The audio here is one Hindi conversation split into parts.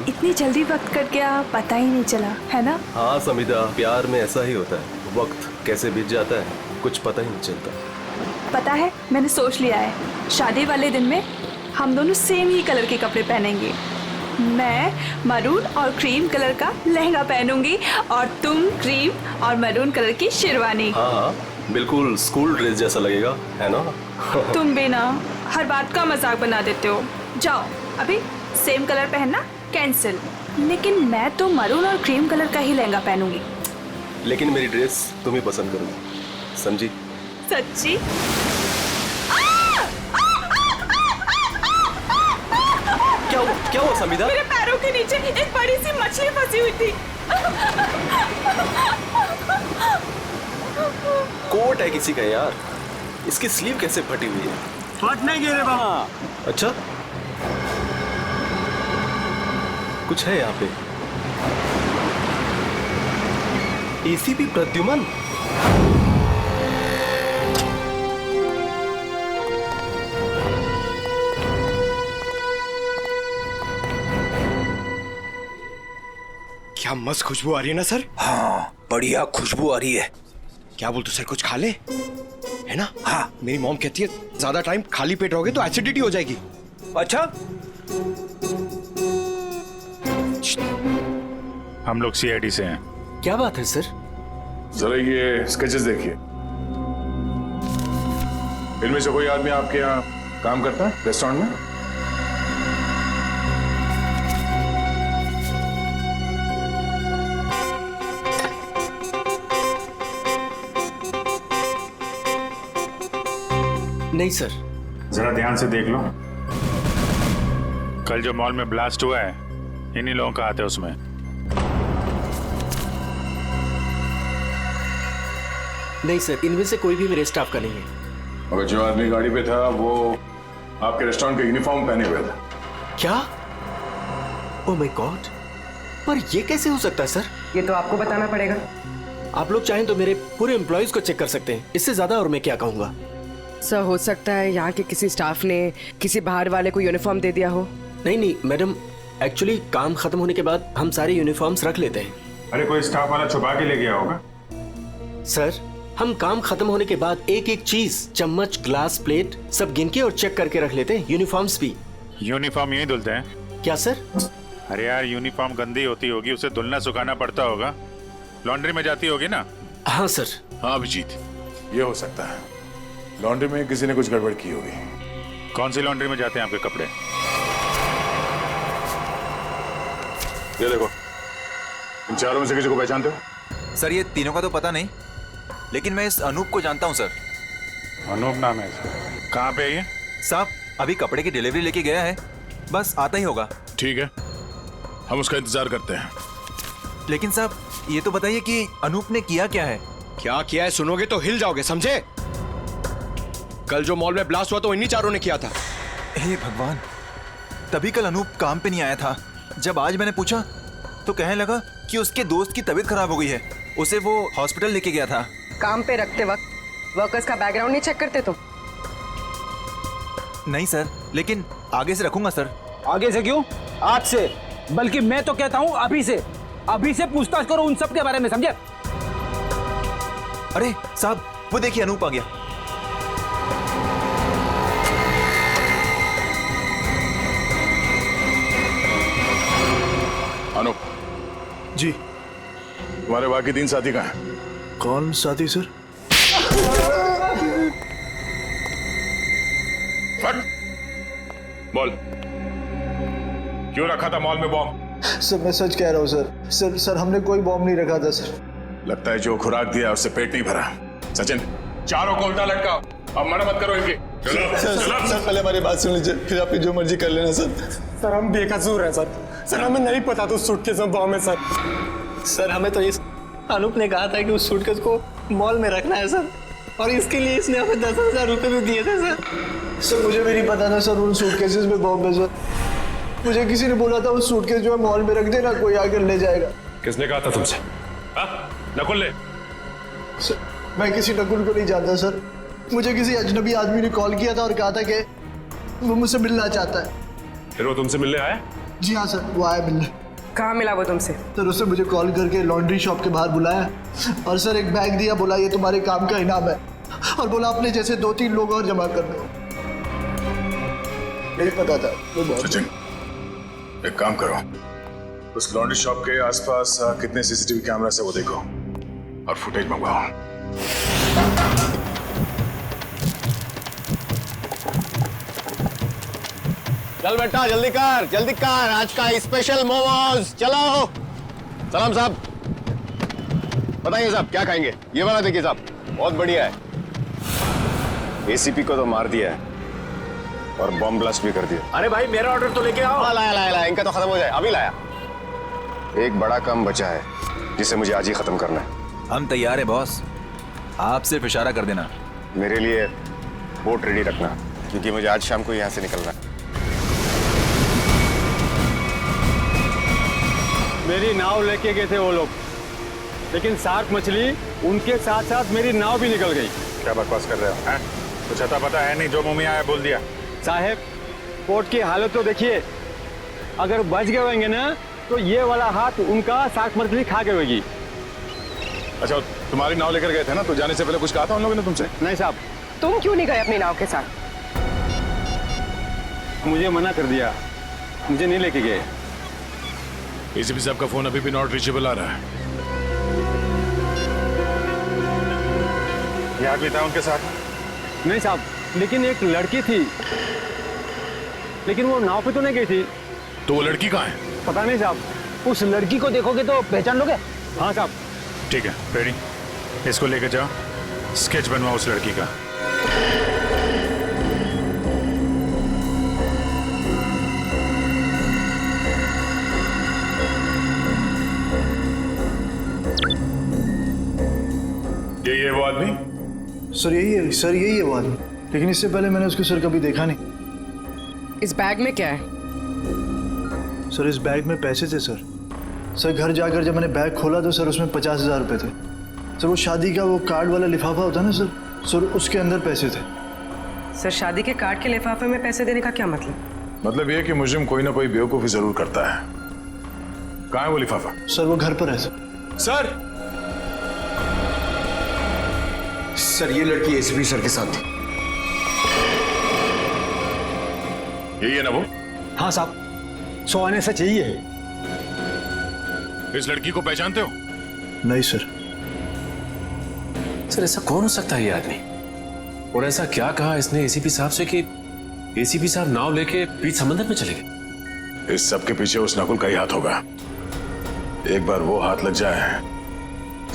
इतनी जल्दी वक्त कट गया, पता ही नहीं चला, है ना? हाँ समिधा, प्यार में ऐसा ही होता है, वक्त कैसे बीत जाता है कुछ पता ही नहीं चलता। पता है, मैंने सोच लिया है, शादी वाले दिन में हम दोनों सेम ही कलर के कपड़े पहनेंगे। मैं मरून और क्रीम कलर का लहंगा पहनूंगी और तुम क्रीम और मरून कलर की शेरवानी। हाँ हाँ, बिल्कुल स्कूल ड्रेस जैसा लगेगा, है ना? तुम भी ना हर बात का मजाक बना देते हो। जाओ अभी सेम कलर पहनना कैंसिल। लेकिन मैं तो मरून और क्रीम कलर का ही लहंगा पहनूंगी। लेकिन मेरी ड्रेस तुम ही पसंद करोगी, समझी? सच्ची? क्या हुआ समिधा? मेरे पैरों के नीचे एक बड़ी सी मछली फंसी हुई थी। कोट है किसी का यार, इसकी स्लीव कैसे फटी हुई है? फट नहीं गई रे बाबा। अच्छा, कुछ है यहाँ पे। एसीपी प्रद्युमन, क्या मस्त खुशबू आ रही है ना सर? हाँ, बढ़िया खुशबू आ रही है। क्या बोलते सर, कुछ खा ले, है ना? हाँ, मेरी मॉम कहती है ज्यादा टाइम खाली पेट रहोगे तो एसिडिटी हो जाएगी। अच्छा, हम लोग सीआईडी से हैं। क्या बात है सर? जरा ये स्केचेस देखिए। इनमें से कोई आदमी आपके यहाँ काम करता है रेस्टोरेंट में? नहीं सर। जरा ध्यान से देख लो। कल जो मॉल में ब्लास्ट हुआ है, इन्हीं लोगों का हाथ है उसमें। नहीं सर, इनमें से कोई भी मेरे स्टाफ का नहीं है। और जो आदमी गाड़ी पे था वो आपके रेस्टोरेंट का यूनिफॉर्म पहने हुए था। क्या? ओह माय गॉड, पर ये कैसे हो सकता है सर? ये तो आपको बताना पड़ेगा। आप लोग चाहें तो मेरे पूरे एम्प्लॉइज को चेक कर सकते हैं, इससे ज्यादा और मैं क्या कहूँगा। सर, हो सकता है यहाँ के किसी स्टाफ ने किसी बाहर वाले को यूनिफॉर्म दे दिया हो। नहीं मैडम, एक्चुअली काम खत्म होने के बाद हम सारे यूनिफॉर्म्स रख लेते हैं। अरे कोई स्टाफ वाला छुपा के ले गया होगा। सर, हम काम खत्म होने के बाद एक एक चीज, चम्मच, ग्लास, प्लेट सब गिन के और चेक करके रख लेते हैं, यूनिफॉर्म्स भी। यूनिफॉर्म यही धुलते हैं क्या सर? अरे यार, यूनिफॉर्म गंदी होती होगी, उसे धुलना सुखाना पड़ता होगा, लॉन्ड्री में जाती होगी ना? हाँ सर। हाँ अभिजीत, ये हो सकता है लॉन्ड्री में किसी ने कुछ गड़बड़ की होगी। कौन सी लॉन्ड्री में जाते हैं आपके कपड़े? ये देखो, इन चारों में से किसी को पहचानते हो? सर ये तीनों का तो पता नहीं, लेकिन मैं इस अनूप को जानता हूँ सर। अनूप नाम है इसका। कहाँ पे है ये? साहब अभी कपड़े की डिलीवरी लेके गया है, बस आता ही होगा। ठीक है, हम उसका इंतजार करते हैं। लेकिन साहब ये तो बताइए कि अनूप ने किया क्या है? क्या किया है सुनोगे तो हिल जाओगे, समझे? कल जो मॉल में ब्लास्ट हुआ तो इन्हीं चारों ने किया था। हे भगवान, तभी कल अनूप काम पे नहीं आया था। जब आज मैंने पूछा तो कहने लगा कि उसके दोस्त की तबीयत खराब हो गई है, उसे वो हॉस्पिटल लेके गया था। काम पे रखते वक्त वर्कर्स का बैकग्राउंड नहीं चेक करते तो? नहीं सर, लेकिन आगे से रखूंगा सर। आगे से क्यों, आज से। बल्कि मैं तो कहता हूँ अभी से पूछताछ करो उन सब के बारे में, समझे? अरे साहब वो देखिए अनूप आ गया। अनूप जी। तुम्हारे बाकी 3 साथी कहाँ हैं? कौन साथी सर? फट बोल, क्यों रखा था मॉल में बॉम्ब? सर मैं सच कह रहा हूँ सर हमने कोई बॉम्ब नहीं रखा था सर। लगता है जो खुराक दिया उससे पेट नहीं भरा। सचिन, चारों को उल्टा लटकाओ, अब मना मत करो इनकी। सर पहले हमारी बात सुन लीजिए, फिर आप जो मर्जी कर लेना सर। सर हम बेकसूर हैं सर हमें नहीं पता था सूटकेस में बॉम्ब है सर हमें तो इस अनूप ने कहा था कि उस सूटकेस को मॉल में रखना है सर, और इसके लिए इसने हमें 10,000 रुपए भी दिए थे सर। मुझे भी नहीं पता था सर उन सूटकेसेस में बॉम्ब है सर। मुझे किसी ने बोला था उस सूटकेस जो है मॉल में रख देना, कोई आकर ले जाएगा। किसने कहा था तुमसे? नकुल ने? सर मैं किसी नकुल को नहीं जानता सर, मुझे किसी अजनबी आदमी ने कॉल किया था और कहा था कि वो मुझसे मिलना चाहता है। फिर वो तुमसे मिलने आया? जी हाँ सर, वो आया मिलने। कहाँ मिला वो तुमसे? सर उसने मुझे कॉल करके लॉन्ड्री शॉप के बाहर बुलाया और सर एक बैग दिया, बोला ये तुम्हारे काम का इनाम है, और बोला अपने जैसे 2-3 लोग और जमा कर दो। नहीं पता था वो बहुत। सचिन, एक काम करो, उस लॉन्ड्री शॉप के आसपास कितने सीसीटीवी कैमरा से वो देखो और फुटेज मंगवाओ। चल बेटा जल्दी कर आज का स्पेशल मोमोज। चलो सलाम साहब, बताइए साहब क्या खाएंगे? ये वाला देखिए साहब, बहुत बढ़िया है। एसीपी को तो मार दिया है और बॉम्ब ब्लास्ट भी कर दिया। अरे भाई मेरा ऑर्डर तो लेके आओ। हाँ लाया, इनका तो खत्म हो जाए, अभी लाया। एक बड़ा काम बचा है जिसे मुझे आज ही खत्म करना है। हम तैयार है बॉस, आप सिर्फ इशारा कर देना। मेरे लिए बोट रेडी रखना, क्योंकि मुझे आज शाम को यहाँ से निकलना है। मेरी नाव लेके गए थे वो लोग, लेकिन शार्क मछली उनके साथ साथ मेरी नाव भी निकल गई। क्या बकवास कर रहे हो? हैं? कुछ अता पता है नहीं, जो मुंह में आया बोल दिया। साहब पोर्ट की हालत तो देखिए, अगर बच गए होंगे ना तो ये वाला हाथ उनका शार्क मछली खा गई होगी। अच्छा, तुम्हारी नाव लेकर गए थे ना, तो जाने से पहले कुछ कहा था उन लोगों ने तुमसे? नहीं साहब, तुम क्यों नहीं गए अपनी नाव के साथ? मुझे मना कर दिया, मुझे नहीं लेके गए। एसीपी साहब का फोन अभी भी नॉट रीचेबल आ रहा है। ये आदमी था उनके साथ? नहीं साहब, लेकिन एक लड़की थी, लेकिन वो नाव पे तो नहीं गई थी। तो वो लड़की कहाँ है? पता नहीं साहब, उस लड़की को देखोगे तो पहचान लोगे। हाँ साहब। ठीक है रेडी, इसको लेकर जाओ, स्केच बनवाओ उस लड़की का। यही है वो आदमी? सर यही है वो आदमी, लेकिन इससे पहले मैंने उसको सर कभी देखा नहीं। इस बैग में क्या है? सर इस बैग में पैसे थे सर। सर घर जाकर जब मैंने बैग खोला तो सर उसमें 50,000 रुपये थे। सर वो शादी का वो कार्ड वाला लिफाफा होता है ना सर उसके अंदर पैसे थे। सर शादी के कार्ड के लिफाफे में पैसे देने का क्या मतलब? मतलब ये कि मुजरिम कोई ना कोई बेवकूफी जरूर करता है। कहाँ है वो लिफाफा? सर वो घर पर है सर। सर ये लड़की एसीपी सर के साथ थी। यही है ना वो? हाँ साहब, 100 आने से चाहिए। इस लड़की को पहचानते हो? नहीं सर। सर ऐसा कौन हो सकता है ये आदमी? और ऐसा क्या कहा इसने एसीपी साहब से कि एसीपी साहब नाव लेके बीच समंदर में चले गए? इस सब के पीछे उस नकुल का ही हाथ होगा। एक बार वो हाथ लग जाए,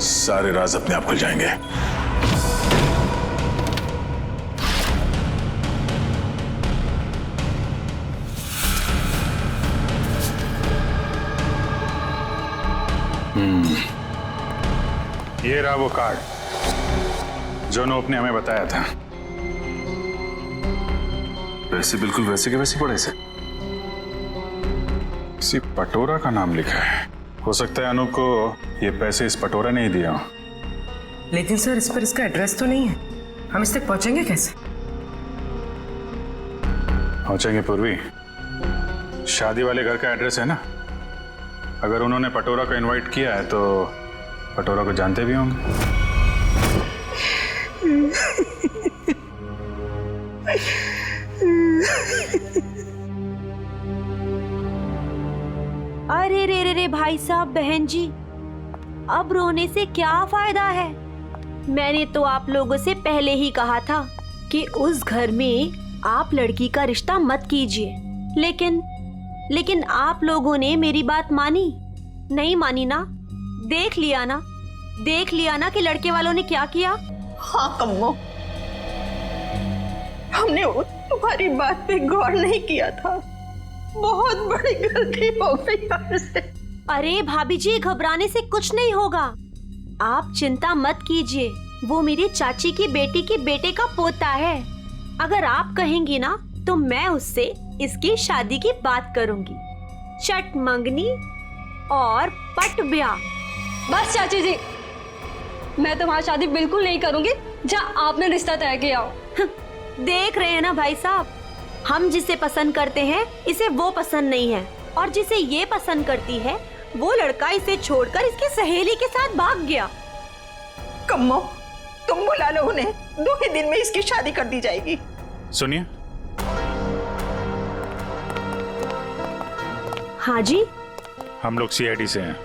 सारे राज अपने आप खुल जाएंगे। ये रहा वो कार्ड जो नोप ने हमें बताया था। पैसे बिल्कुल वैसे के वैसे पड़े से। किसी पटोरा का नाम लिखा है। हो सकता है अनूप को ये पैसे इस पटोरा ने ही दिया हो। लेकिन सर इस पर इसका एड्रेस तो नहीं है, हम इस तक पहुंचेंगे कैसे? पहुंचेंगे पूर्वी, शादी वाले घर का एड्रेस है ना। अगर उन्होंने पटोरा को इनवाइट किया है तो पटोरा को जानते भी होंगे। अरे रे भाई साहब, बहन जी, अब रोने से क्या फायदा है? मैंने तो आप लोगों से पहले ही कहा था कि उस घर में आप लड़की का रिश्ता मत कीजिए, लेकिन आप लोगों ने मेरी बात मानी नहीं मानी ना? देख लिया ना कि लड़के वालों ने क्या किया। हाँ कम्मो, हमने तुम्हारी बात पे गौर नहीं किया था। बहुत बड़ी गलती हो गई हमसे। अरे भाभी जी, घबराने से कुछ नहीं होगा, आप चिंता मत कीजिए। वो मेरी चाची की बेटी के बेटे का पोता है। अगर आप कहेंगी ना तो मैं उससे इसकी शादी की बात करूंगी। चट मंगनी और पट ब्याह। बस चाची जी, मैं तुम्हारी शादी बिल्कुल नहीं करूंगी जहाँ आपने रिश्ता तय किया हो। देख रहे हैं ना भाई साहब, हम जिसे पसंद करते हैं इसे वो पसंद नहीं है। और जिसे ये पसंद करती है वो लड़का इसे छोड़कर इसकी सहेली के साथ भाग गया। कम्मो, तुम बुला लो उन्हें, 2 ही दिन में इसकी शादी कर दी जाएगी। सुनिए। हाँ जी। हम लोग सीआईडी से हैं।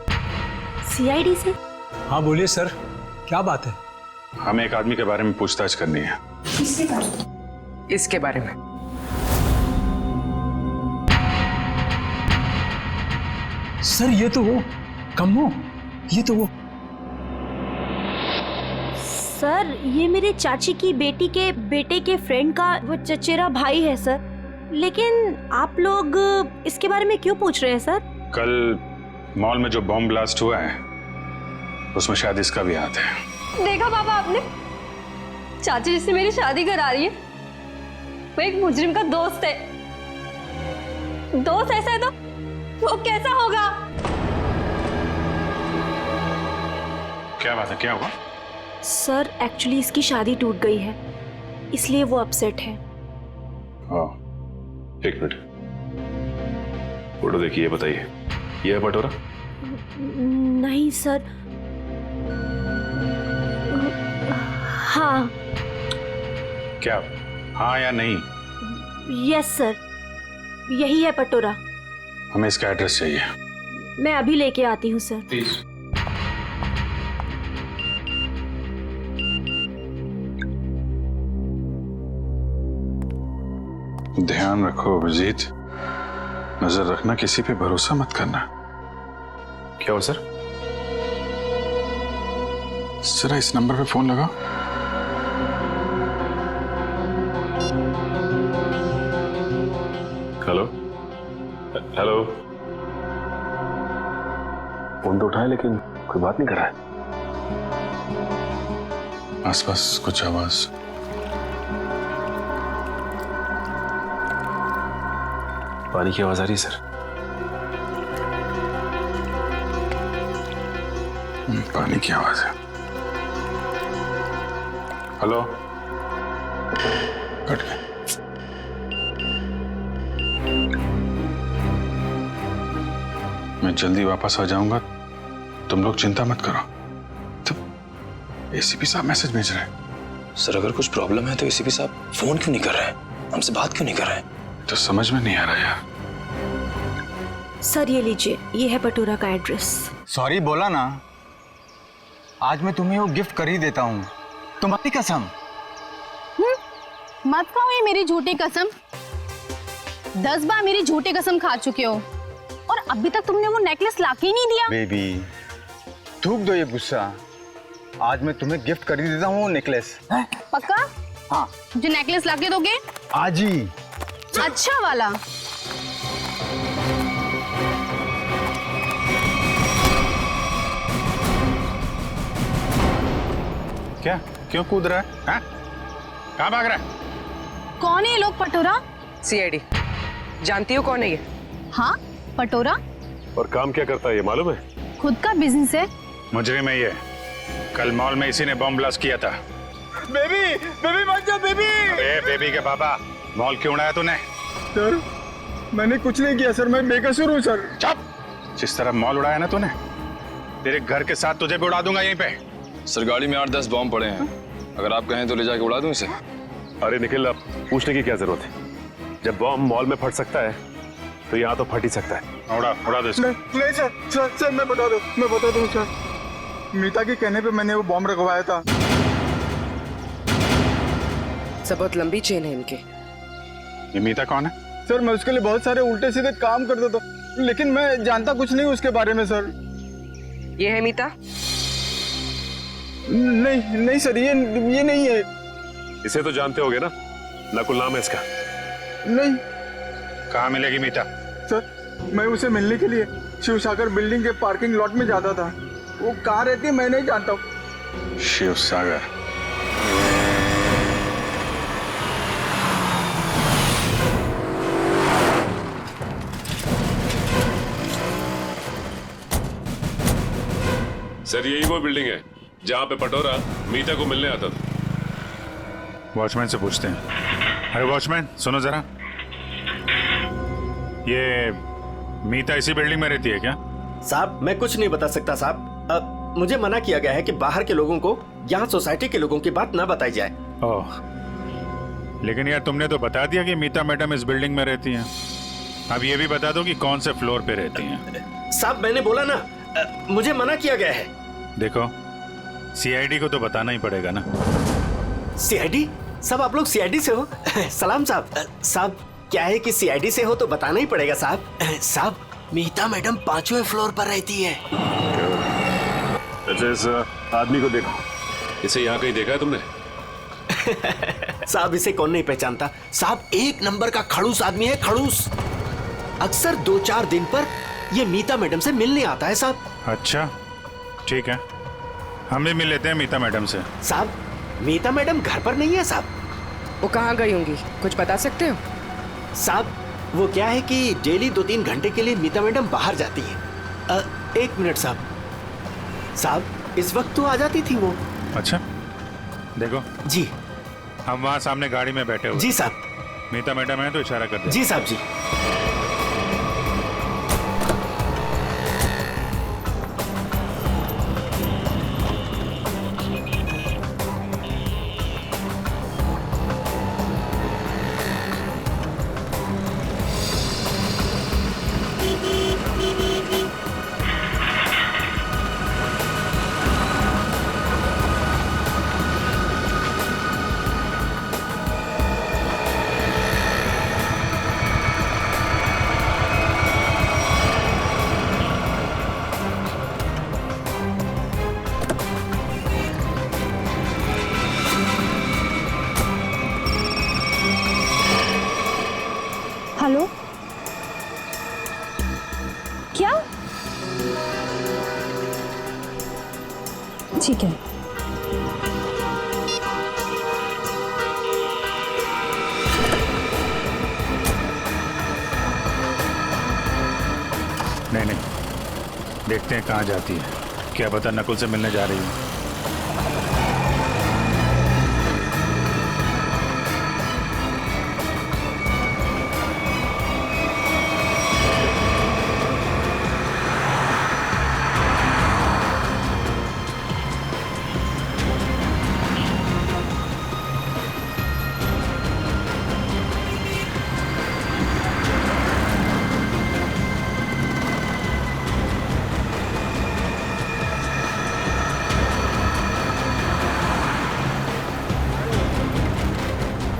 सीआईडी से? हाँ बोलिए सर, क्या बात है? हमें एक आदमी के बारे में पूछताछ करनी है। इसके बारे में? सर ये तो वो कम्मो, ये तो वो। सर ये मेरे चाची की बेटी के बेटे के फ्रेंड का वो चचेरा भाई है सर। लेकिन आप लोग इसके बारे में क्यों पूछ रहे हैं सर? कल मॉल में जो बॉम्ब ब्लास्ट हुआ है उसमें शायद इसका भी हाथ है। देखा पापा आपने, चाची जिससे मेरी शादी करा रही है वो एक मुजरिम का दोस्त है। दोस्त ऐसा है तो वो कैसा होगा? क्या बात है, क्या हुआ? सर एक्चुअली इसकी शादी टूट गई है, इसलिए वो अपसेट है। हाँ, एक मिनट, फोटो देखिए, ये बताइए, ये है पटोरा? नहीं सर। हाँ। क्या हाँ या नहीं? यस सर, यही है पटोरा। हमें इसका एड्रेस चाहिए। मैं अभी लेके आती हूँ सर। प्लीज। ध्यान रखो अभिजीत, नजर रखना, किसी पे भरोसा मत करना। क्या हो सर? जरा इस नंबर पे फोन लगाओ। Hello hello. फोन तो उठाए लेकिन कोई बात नहीं कर रहा है। आसपास कुछ आवाज? पानी की आवाज आ रही है सर। पानी की आवाज है। हेलो, कट गया। मैं जल्दी वापस आ जाऊंगा, तुम लोग चिंता मत करो। तो एसीपी साहब मैसेज भेज रहे हैं। सर अगर कुछ प्रॉब्लम है तो एसीपी साहब फोन क्यों नहीं कर रहे हैं, हमसे बात क्यों नहीं कर रहे हैं? तो समझ में नहीं आ रहा यार। सर ये लीजिए, ये है पटोरा का एड्रेस। सॉरी बोला ना, आज मैं तुम्हें वो गिफ्ट कर ही देता हूँ, तुम्हारी कसम। मत खाओ ये मेरी झूठी कसम। 10 बार मेरी झूठी कसम खा चुके हो और अभी तक तुमने वो नेकलेस लाके ही नहीं दिया। बेबी थूक दो ये गुस्सा, आज मैं तुम्हें गिफ्ट कर ही देता हूँ वो नेकलेस। पक्का? हाँ। जो नेकलेस लाके दोगे? आज ही। अच्छा वाला। क्या, क्यों कूद रहा है? हाँ? कहाँ भाग रहा है? कौन है ये लोग पटोरा? सीआईडी। जानती हो कौन है ये? हाँ पटोरा। और काम क्या करता है ये मालूम है? खुद का बिजनेस है। मुजरिम है ये, कल मॉल में इसी ने बॉम्ब ब्लास्ट किया था। बेबी, बेबी मत जा बेबी। अरे बेबी के पापा, मॉल क्यों उड़ाया तूने? सर मैंने कुछ नहीं किया सर, मैं बेकसूर हूँ सर। चुप! जिस तरह मॉल उड़ाया ना तूने, तेरे घर के साथ तुझे भी उड़ा दूंगा यहीं पे। सर गाड़ी में 8-10 बॉम्ब पड़े हैं, अगर आप कहें तो ले जाके उड़ा दूं इसे। अरे निखिल, अब पूछने की क्या जरूरत है? जब बॉम्ब मॉल में फट सकता है तो यहाँ तो फट ही सकता है। उड़ा दो इसको। नहीं सर, मैं बता दूं सर, मीता के कहने पे मैंने वो बॉम्ब रखवाया था। सब बहुत लंबी चेन है इनके। ये मीता कौन है? सर मैं उसके लिए बहुत सारे उल्टे सीधे काम करता था, लेकिन मैं जानता कुछ नहीं उसके बारे में सर। ये है मीता? नहीं सर, ये नहीं है। इसे तो जानते होगे ना, नकुल नाम है इसका। नहीं। कहाँ मिलेगी मीता? सर मैं उसे मिलने के लिए शिव सागर बिल्डिंग के पार्किंग लॉट में जाता था, वो कहाँ रहती है मैं नहीं जानता हूँ। शिव सागर? सर यही वो बिल्डिंग है जहाँ पे पटोरा मीता को मिलने आता था। वॉचमैन से पूछते हैं। अरे वॉचमैन सुनो जरा, ये मीता इसी बिल्डिंग में रहती है क्या? साहब मैं कुछ नहीं बता सकता साहब। मुझे मना किया गया है कि बाहर के लोगों को यहाँ सोसाइटी के लोगों की बात ना बताई जाए। ओह, लेकिन यार तुमने तो बता दिया कि मीता मैडम इस बिल्डिंग में रहती हैं। अब ये भी बता दो कि कौन से फ्लोर पे रहती हैं। साहब मैंने बोला ना, मुझे मना किया गया है। देखो, सीआईडी को तो बताना ही पड़ेगा ना। सीआईडी? साहब आप लोग सीआईडी से हो? सलाम साहब। साहब क्या है कि सीआईडी से हो तो बताना ही पड़ेगा साहब। साहब मीता मैडम 5वें फ्लोर पर रहती है। अच्छा, इस आदमी को देखो। इसे यहाँ कहीं देखा है तुमने? साहब इसे कौन नहीं पहचानता। साहब 1 नंबर का खड़ूस आदमी है, खड़ूस। अक्सर 2-4 दिन पर ये मीता मैडम से मिलने आता है साहब। अच्छा ठीक है, हम भी मिल लेते हैं मीता मैडम से। साहब मीता मैडम घर पर नहीं है साहब। वो कहाँ गई होंगी, कुछ बता सकते हो? साहब वो क्या है कि डेली 2-3 घंटे के लिए मीता मैडम बाहर जाती है। 1 मिनट साहब। साहब इस वक्त तो आ जाती थी वो। अच्छा देखो जी, हम वहाँ सामने गाड़ी में बैठे हुए। जी साहब। मीता मैडम है तो इशारा कर दे। जी साहब जी। हेलो, क्या? ठीक है। नहीं, देखते हैं कहाँ जाती है। क्या पता नकुल से मिलने जा रही है।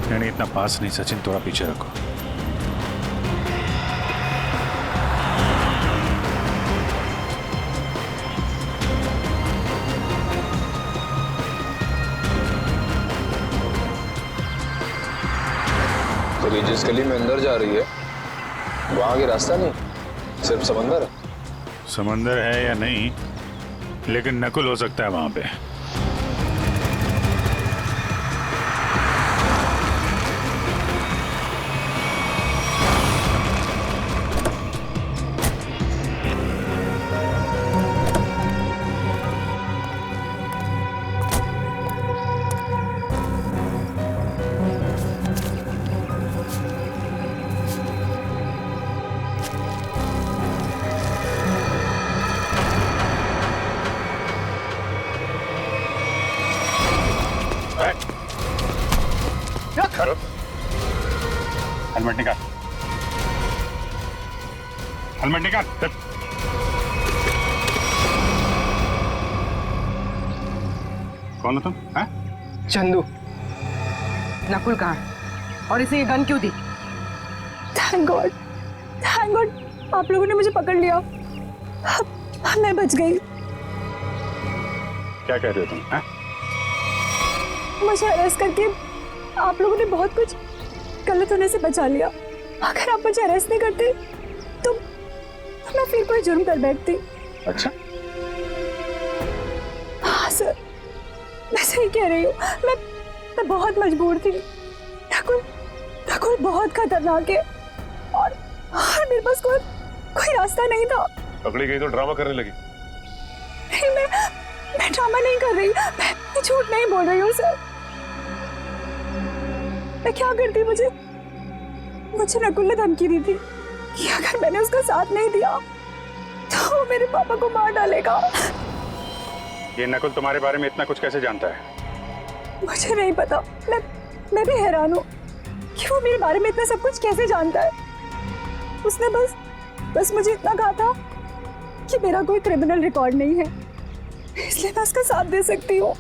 नहीं, इतना पास नहीं सचिन, थोड़ा पीछे रखो। तो ये जिस गली में अंदर जा रही है वहां आगे रास्ता नहीं, सिर्फ समंदर है। समंदर है या नहीं, लेकिन नकुल हो सकता है वहां पे। हेलमेट निकाल, हेलमेट निकाल। कौन हो तुम? चंदू। नकुल कहाँ है और इसे ये गन क्यों दी? थैंक गॉड, आप लोगों ने मुझे पकड़ लिया। मैं बच गई। क्या कह रहे हो तुम? मुझे अरेस्ट करके आप लोगों ने बहुत कुछ गलत होने से बचा लिया। अगर आप मुझे अरेस्ट नहीं करते तो मैं फिर कोई जुर्म कर बैठती। अच्छा, हाँ सर, मैं सही कह रही हूँ। मैं बहुत मजबूर थी। नकुल बहुत खतरनाक है और मेरे पास कोई रास्ता नहीं था। पकड़ी गई तो ड्रामा करने लगी। नहीं, मैं ड्रामा नहीं कर रही। मैं झूठ नहीं बोल रही हूँ सर। मैं क्या करती, मुझे नकुल ने धमकी दी थी कि अगर मैंने उसका साथ नहीं दिया तो वो मेरे पापा को मार डालेगा। ये नकुल तुम्हारे बारे में इतना कुछ कैसे जानता है? मुझे नहीं पता, मैं भी हैरान हूँ कि वो मेरे बारे में इतना सब कुछ कैसे जानता है। उसने बस मुझे इतना कहा था कि मेरा कोई क्रिमिनल रिकॉर्ड नहीं है, इसलिए मैं उसका साथ दे सकती हूँ।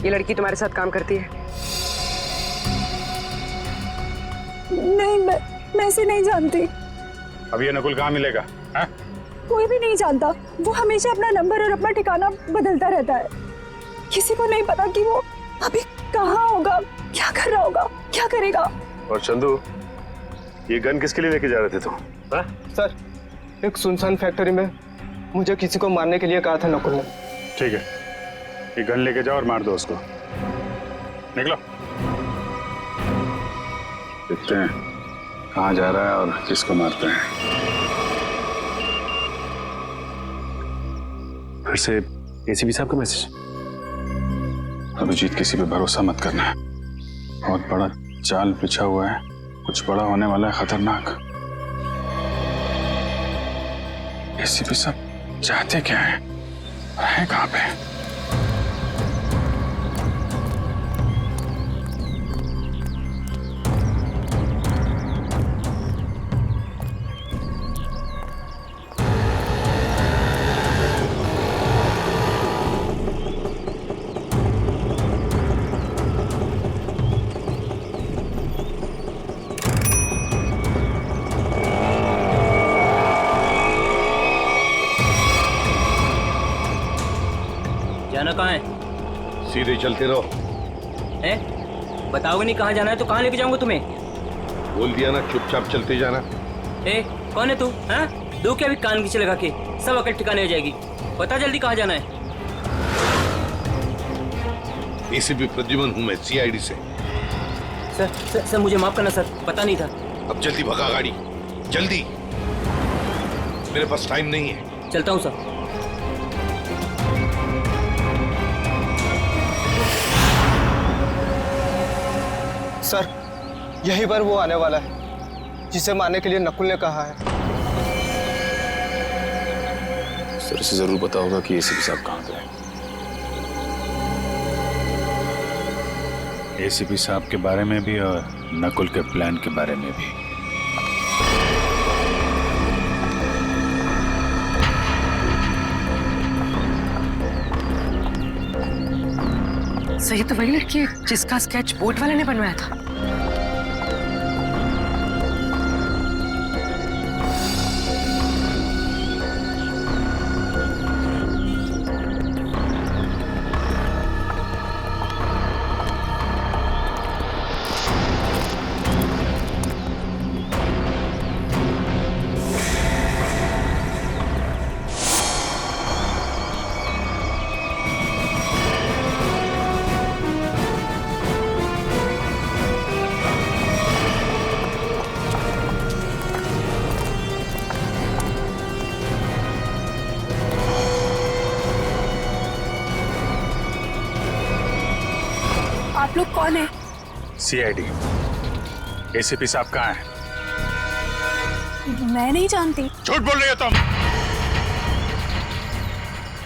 ये लड़की तुम्हारे साथ काम करती है? नहीं, मैं इसे नहीं जानती। अब ये नकुल कहाँ मिलेगा? है? कोई भी नहीं जानता। वो हमेशा अपना नंबर और अपना ठिकाना बदलता रहता है। किसी को नहीं पता कि वो अभी कहाँ होगा, क्या कर रहा होगा, क्या करेगा। और चंदू, ये गन किसके लिए लेके जा रहे थे तुम? सर, एक सुनसान फैक्ट्री में मुझे किसी को मारने के लिए कहा था नकुल ने। ठीक है, ये गन लेके जाओ और मार दो उसको। निकलो। देखते हैं कहाँ जा रहा है और किसको मारते हैं। फिर से एसीपी साहब का मैसेज। अभिजीत, किसी पे भरोसा मत करना है। बहुत बड़ा जाल बिछा हुआ है, कुछ बड़ा होने वाला है, खतरनाक। एसीपी साहब चाहते क्या है? कहाँ पे? जाना कहाँ है? सीधे चलते रहो। बताओगे नहीं कहाँ जाना है तो कहाँ लेके जाऊंगा तुम्हें? बोल दिया ना, चुपचाप चलते जाना। कौन है तू? हाँ, दो क्या भी कान खींचे लगा के सब अकल ठिकाने हो जाएगी। बता जल्दी कहाँ जाना है? एसीपी प्रद्युमन हूँ मैं, सीआईडी से। सर मुझे माफ करना सर, पता नहीं था। अब जल्दी भगा गाड़ी, जल्दी, मेरे पास टाइम नहीं है। चलता हूँ सर। सर, यही बार वो आने वाला है जिसे मारने के लिए नकुल ने कहा है। सर, इसे जरूर पता होगा कि एसीपी साहब कहाँ पे हैं। एसीपी साहब के बारे में भी और नकुल के प्लान के बारे में भी। सर, ये तो वही लड़की है जिसका स्केच बोट वाले ने बनवाया था। आप लोग कौन है? सीआईडी। एसीपी साहब कहाँ हैं? मैं नहीं जानती। झूठ बोल रही हो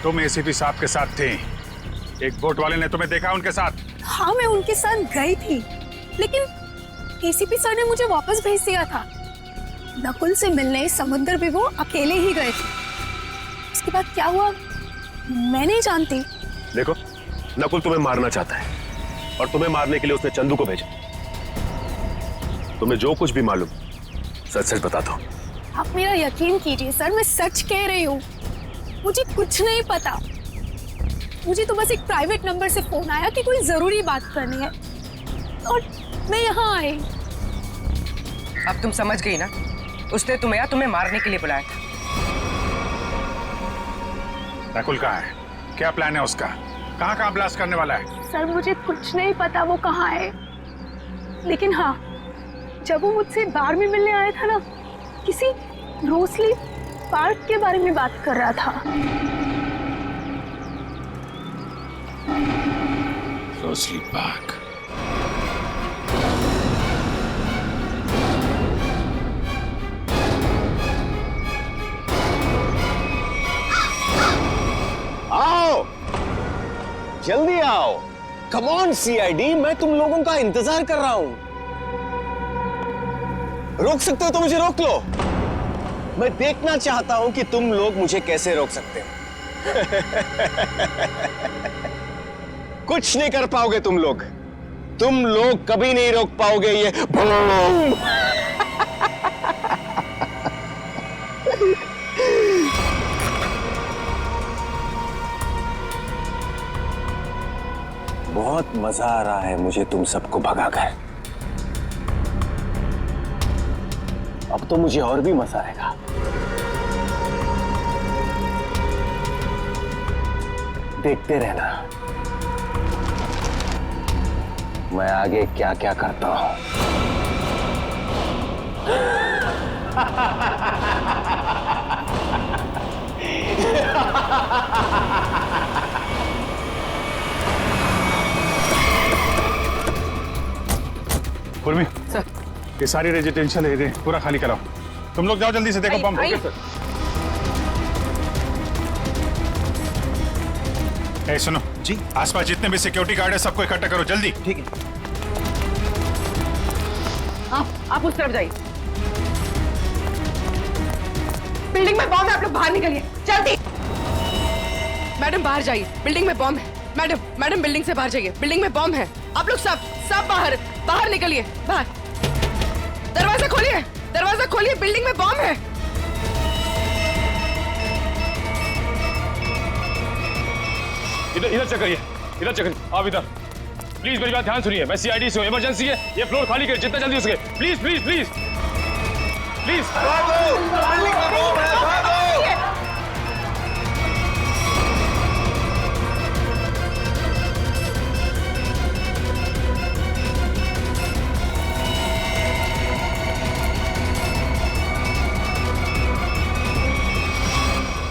तुम एसीपी साहब के साथ थी। एक बोट वाले ने तुम्हें देखा उनके साथ? हाँ, मैं उनके साथ गई थी, लेकिन एसीपी सर ने मुझे वापस भेज दिया था। नकुल से मिलने समुद्र भी वो अकेले ही गए थे। उसके बाद क्या हुआ मैं नहीं जानती। देखो, नकुल तुम्हें मारना चाहता है और तुम्हें मारने के लिए उसने चंदू को भेजा। तुम्हें जो कुछ भी मालूम सच सच बता दो। आप मेरा यकीन कीजिए सर, मैं सच कह रही हूँ। मुझे कुछ नहीं पता। मुझे तो बस एक प्राइवेट नंबर से फोन आया कि कोई जरूरी बात करनी है और मैं यहाँ आई। अब तुम समझ गई ना, उसने तुम्हें मारने के लिए बुलाया था। नकुल कहाँ है? क्या प्लान है उसका? कहाँ ब्लास्ट करने वाला है? सर मुझे कुछ नहीं पता वो कहाँ है, लेकिन हाँ, जब वो मुझसे बार में मिलने आया था ना, किसी रोसली पार्क के बारे में बात कर रहा था। Rosalie park? Come on CID, मैं तुम लोगों का इंतजार कर रहा हूं। रोक सकते हो तो मुझे रोक लो। मैं देखना चाहता हूं कि तुम लोग मुझे कैसे रोक सकते हो। कुछ नहीं कर पाओगे तुम लोग कभी नहीं रोक पाओगे ये बूम। बहुत मजा आ रहा है मुझे तुम सबको भगाकर। अब तो मुझे और भी मजा आएगा। देखते रहना मैं आगे क्या क्या करता हूं। पूर्वी सर, ये सारी रेजिडेंशियल एरिया पूरा खाली कराओ। तुम लोग जाओ जल्दी से, देखो बम। ए सुनो जी, आसपास जितने भी सिक्योरिटी गार्ड है सबको इकट्ठा करो जल्दी। ठीक है। आप उस तरफ जाइए। बिल्डिंग में बॉम्ब है, आप लोग बाहर निकलिए जल्दी। मैडम बाहर जाइए, बिल्डिंग में बॉम्ब है। मैडम बिल्डिंग से बाहर जाइए, बिल्डिंग में बॉम्ब है। आप लोग सब बाहर निकलिए। बाहर दरवाजा खोलिए, बिल्डिंग में बॉम्ब है। इधर चेक करिए, आप इधर प्लीज मेरी बात ध्यान सुनिए। मैं सीआईडी से हूं, इमरजेंसी है, ये फ्लोर खाली करिए जितना जल्दी हो सके। प्लीज प्लीज प्लीज प्लीज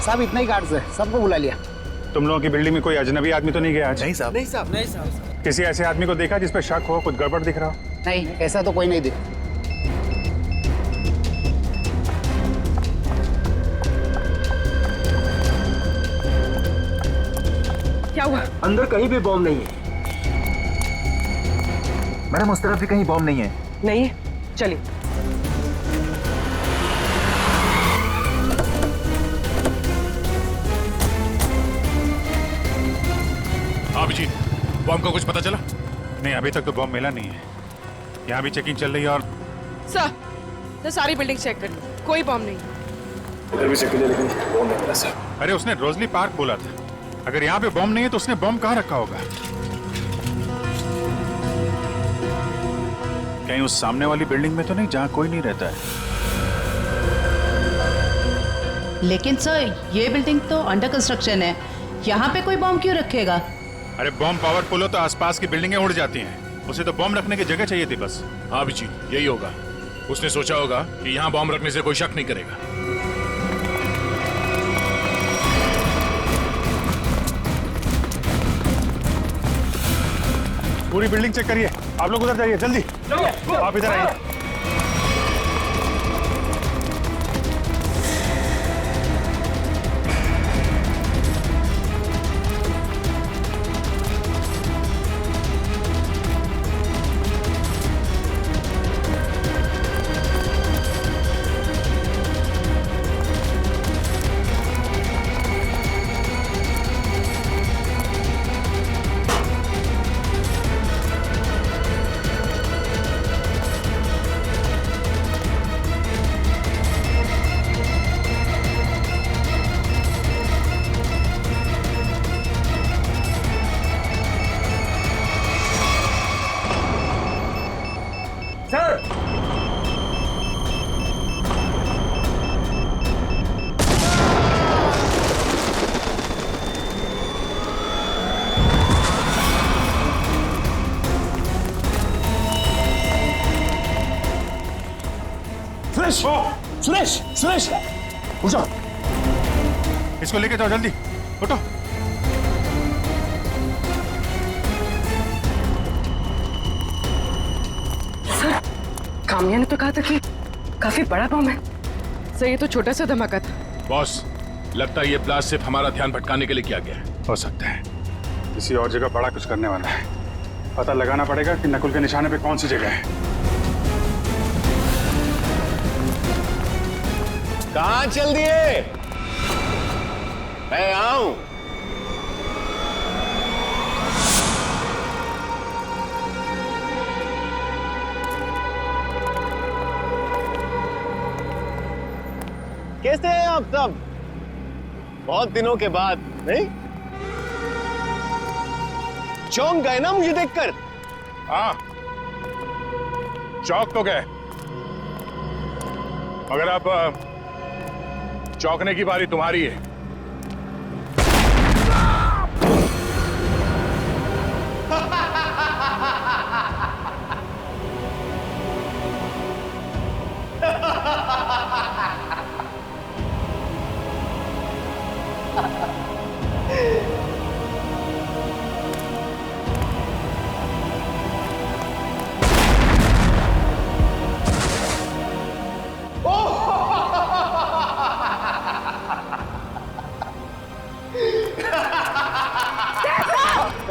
साहब इतना ही गार्ड्स है, सबको बुला लिया। तुम लोगों की बिल्डिंग में कोई अजनबी आदमी तो नहीं गया आज? नहीं साहब। नहीं साहब। किसी ऐसे आदमी को देखा जिस पे शक हो, कुछ गड़बड़ दिख रहा हो? नहीं, ऐसा तो कोई नहीं दिखा। क्या हुआ? अंदर कहीं भी बॉम्ब नहीं है। मैडम उस तरफ भी कहीं बॉम्ब नहीं है। नहीं है, चलिए। जी, बॉम्ब का कुछ पता चला? नहीं, अभी तक तो बॉम्ब मिला नहीं है। यहाँ भी चेकिंग चल रही है। और सर सारी बिल्डिंग चेक कर ली, कोई बॉम्ब नहीं। इधर भी चेक किया लेकिन बॉम्ब नहीं मिला सर। अरे उसने रोजली पार्क बोला था। अगर यहाँ पे बॉम्ब नहीं है तो उसने बॉम्ब कहाँ रखा होगा? कहीं उस सामने वाली बिल्डिंग में तो नहीं जहाँ कोई नहीं रहता है? लेकिन सर ये बिल्डिंग तो अंडर कंस्ट्रक्शन है, यहाँ पे कोई बॉम्ब क्यों रखेगा? अरे बॉम्ब पावरफुल हो तो आसपास की बिल्डिंगें उड़ जाती हैं। उसे तो बॉम्ब रखने की जगह चाहिए थी बस। हाँ जी, यही होगा। उसने सोचा होगा कि यहाँ बॉम्ब रखने से कोई शक नहीं करेगा। पूरी बिल्डिंग चेक करिए। आप लोग उधर जाइए जल्दी। आप इधर आइए। सुरेश उठो, इसको लेके जाओ जल्दी, उठो। सर काम्या ने तो कहा था कि काफी बड़ा बम है। सर ये तो छोटा सा धमाका था। बॉस, लगता है ये ब्लास्ट सिर्फ हमारा ध्यान भटकाने के लिए किया गया है। हो सकता है किसी और जगह बड़ा कुछ करने वाला है। पता लगाना पड़ेगा कि नकुल के निशाने पे कौन सी जगह है। कहाँ चल दिए? मैं आऊं। कैसे हैं आप सब? बहुत दिनों के बाद, नहीं? चौंक गए ना मुझे देखकर? हाँ, चौक तो गए, मगर अब चौंकने की बारी तुम्हारी है।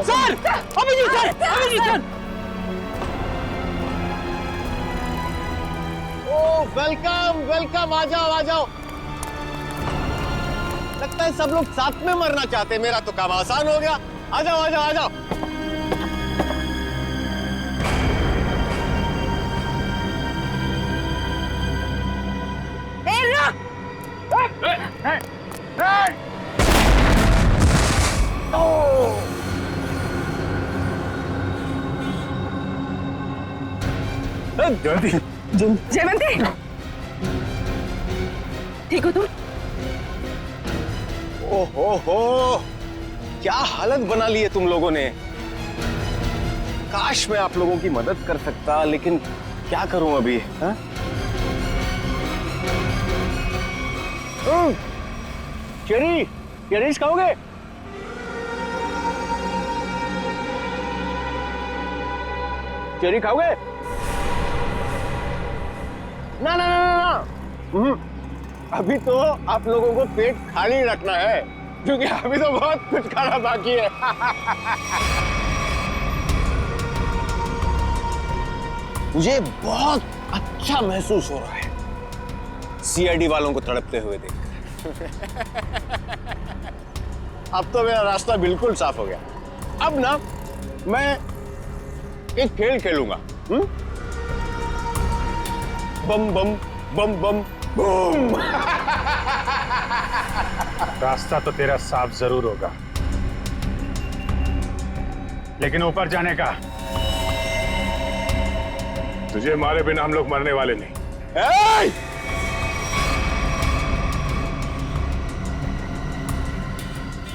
Sir, Abhijeet sir, Abhijeet sir. Oh welcome welcome, आ जाओ आ जाओ। लगता है सब लोग साथ में मरना चाहते हैं। मेरा तो काम आसान हो गया। आ जाओ आ जाओ आ जाओ। जयवंती, ठीक हो तुम? ओहो, क्या हालत बना ली है तुम लोगों ने। काश मैं आप लोगों की मदद कर सकता, लेकिन क्या करूं अभी? हाँ? चेरीज खाओगे? चेरी खाओगे? ना ना ना ना, अभी तो आप लोगों को पेट खाली रखना है, क्योंकि अभी तो बहुत कुछ खाना बाकी है। मुझे बहुत अच्छा महसूस हो रहा है सीआईडी वालों को तड़पते हुए देखकर। अब तो मेरा रास्ता बिल्कुल साफ हो गया। अब ना मैं एक खेल खेलूंगा। बम बम बम बम बूम। रास्ता तो तेरा साफ जरूर होगा, लेकिन ऊपर जाने का तुझे मारे बिना हम लोग मरने वाले नहीं।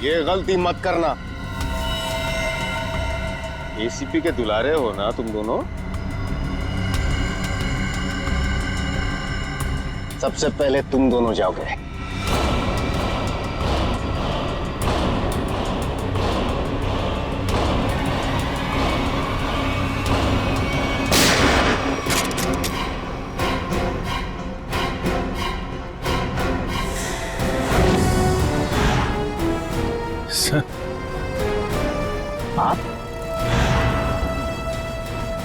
ये गलती मत करना। एसीपी के दुलारे हो ना तुम दोनों। सबसे पहले तुम दोनों जाओगे।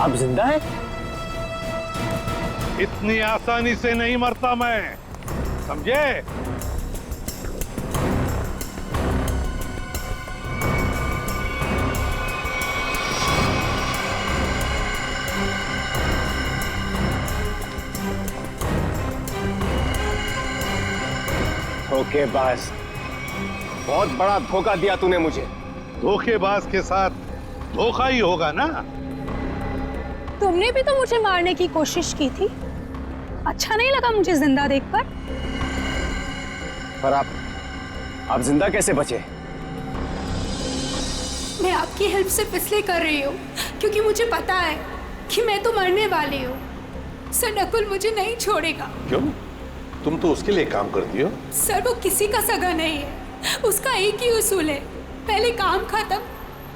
आप जिंदा हैं? इतनी आसानी से नहीं मरता मैं, समझे? धोखेबाज, बहुत बड़ा धोखा दिया तूने मुझे। धोखेबाज के साथ धोखा ही होगा ना। तुमने भी तो मुझे मारने की कोशिश की थी। अच्छा नहीं लगा मुझे जिंदा देखकर। पर आप जिंदा कैसे बचे? मैं आपकी हेल्प सिर्फ इसलिए कर रही हूँ क्योंकि मुझे पता है कि मैं तो मरने वाली हूँ। सर, नकुल मुझे नहीं छोड़ेगा। क्यों? तुम तो उसके लिए काम करती हो। सर, वो किसी का सगा नहीं है। उसका एक ही उसूल है, पहले काम खत्म,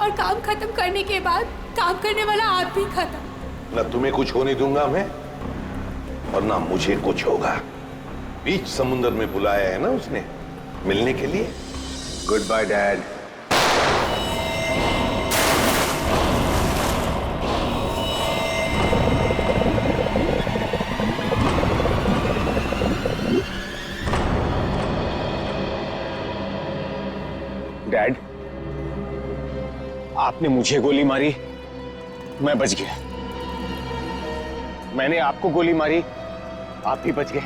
और काम खत्म करने के बाद काम करने वाला आदमी खत्म। ना तुम्हें कुछ होने दूंगा मैं, और ना मुझे कुछ होगा। बीच समुद्र में बुलाया है ना उसने मिलने के लिए। Good bye dad. आपने मुझे गोली मारी, मैं बच गया। मैंने आपको गोली मारी, आप भी बच गए।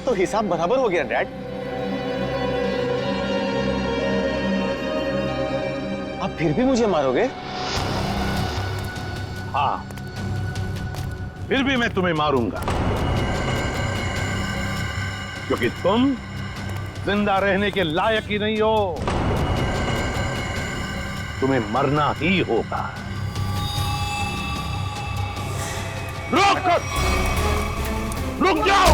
तो हिसाब बराबर हो गया डैड। आप फिर भी मुझे मारोगे? हाँ, फिर भी मैं तुम्हें मारूंगा, क्योंकि तुम जिंदा रहने के लायक ही नहीं हो। तुम्हें मरना ही होगा। रुक जाओ!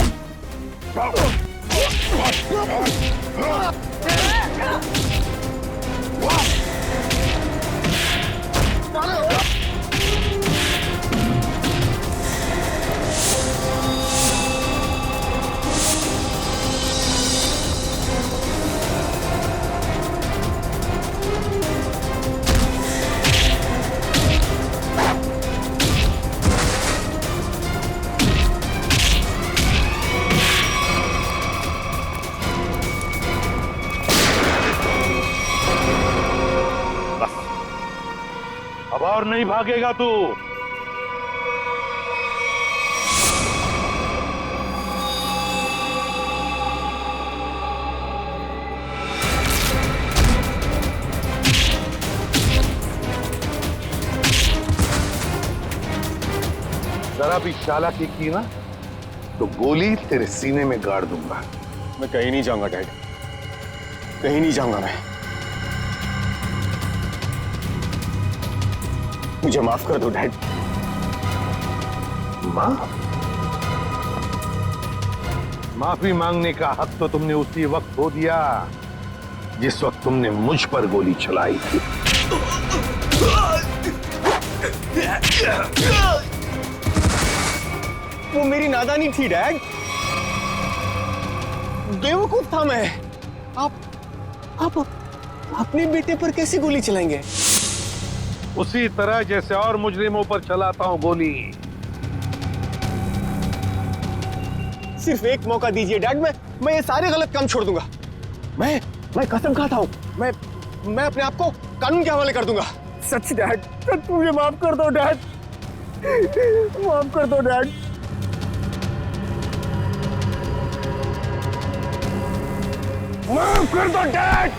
अब और नहीं भागेगा तू। जरा भी चालाकी की ना तो गोली तेरे सीने में गाड़ दूंगा। मैं कहीं नहीं जाऊंगा डैड, कहीं नहीं जाऊंगा मैं। मुझे माफ कर दो डैड। माफी मांगने का हक तो तुमने उसी वक्त खो दिया जिस वक्त तुमने मुझ पर गोली चलाई थी। वो मेरी नादानी थी डैड, बेवकूफ था मैं। आप अपने बेटे पर कैसे गोली चलाएंगे? उसी तरह जैसे और मुजरिमों पर चलाता हूं गोली। सिर्फ एक मौका दीजिए डैड, मैं ये सारे गलत काम छोड़ दूंगा। मैं कसम खाता हूं, मैं अपने आप को कानून के हवाले कर दूंगा। सच डैड, सच मुझे माफ कर दो डैड, माफ कर दो डैड। माफ कर दो डैड।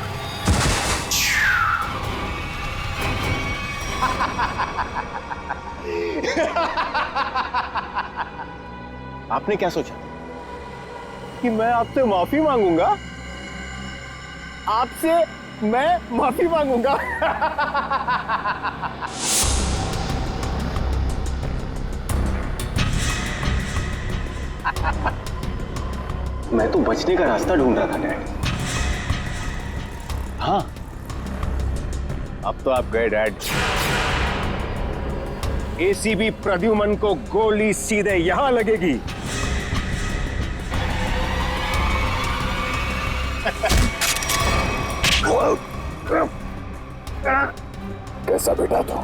आपने क्या सोचा कि मैं आपसे माफी मांगूंगा? आपसे मैं माफी मांगूंगा? मैं तो बचने का रास्ता ढूंढ रहा था डैड। हाँ, अब तो आप गए डैड। एसीबी प्रद्युमन को गोली सीधे यहां लगेगी। कैसा बेटा तू?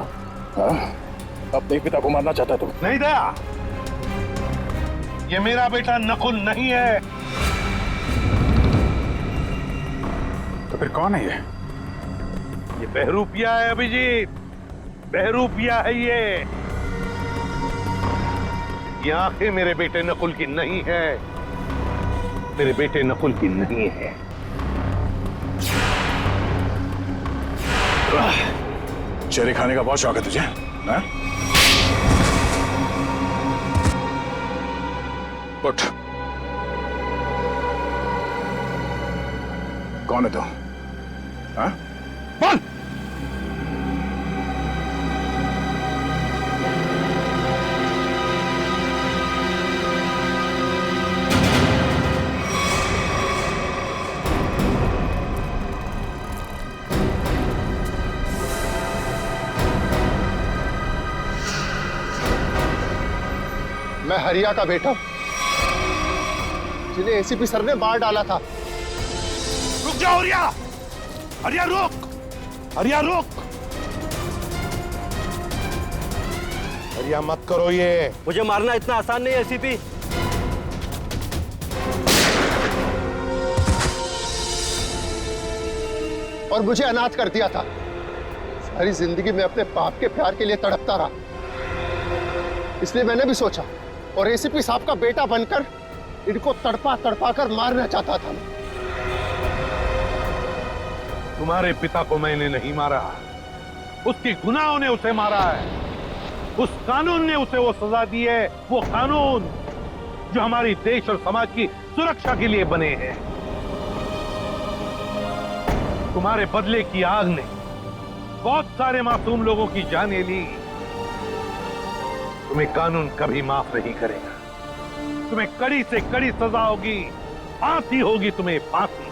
अपने पिता को मारना चाहता तू? नहीं दया, ये मेरा बेटा नकुल नहीं है। तो फिर कौन है ये बहरूपिया है अभिजीत, बहरूपिया है ये। आंखें मेरे बेटे नकुल की नहीं है, मेरे बेटे नकुल की नहीं है। चेहरे खाने का बहुत शौक है तुझे, हाँ? उठ। कौन है तू? हाँ? बोल। मैं हरिया का बेटा, जिन्हें एसीपी सर ने मार डाला था। रुक जाओ हरिया, हरिया रुक, हरिया रुक, हरिया मत करो ये। मुझे मारना इतना आसान नहीं है एसीपी। और मुझे अनाथ कर दिया था। सारी जिंदगी में अपने बाप के प्यार के लिए तड़पता रहा, इसलिए मैंने भी सोचा और एसीपी साहब का बेटा बनकर इनको तड़पा तड़पा कर मारना चाहता था। तुम्हारे पिता को मैंने नहीं मारा, उसके गुनाहों ने उसे मारा है। उस कानून ने उसे वो सजा दी है, वो कानून जो हमारी देश और समाज की सुरक्षा के लिए बने हैं। तुम्हारे बदले की आग ने बहुत सारे मासूम लोगों की जानें ली। तुम्हें कानून कभी माफ नहीं करेगा। तुम्हें कड़ी से कड़ी सजा होगी, फांसी होगी तुम्हें, फांसी।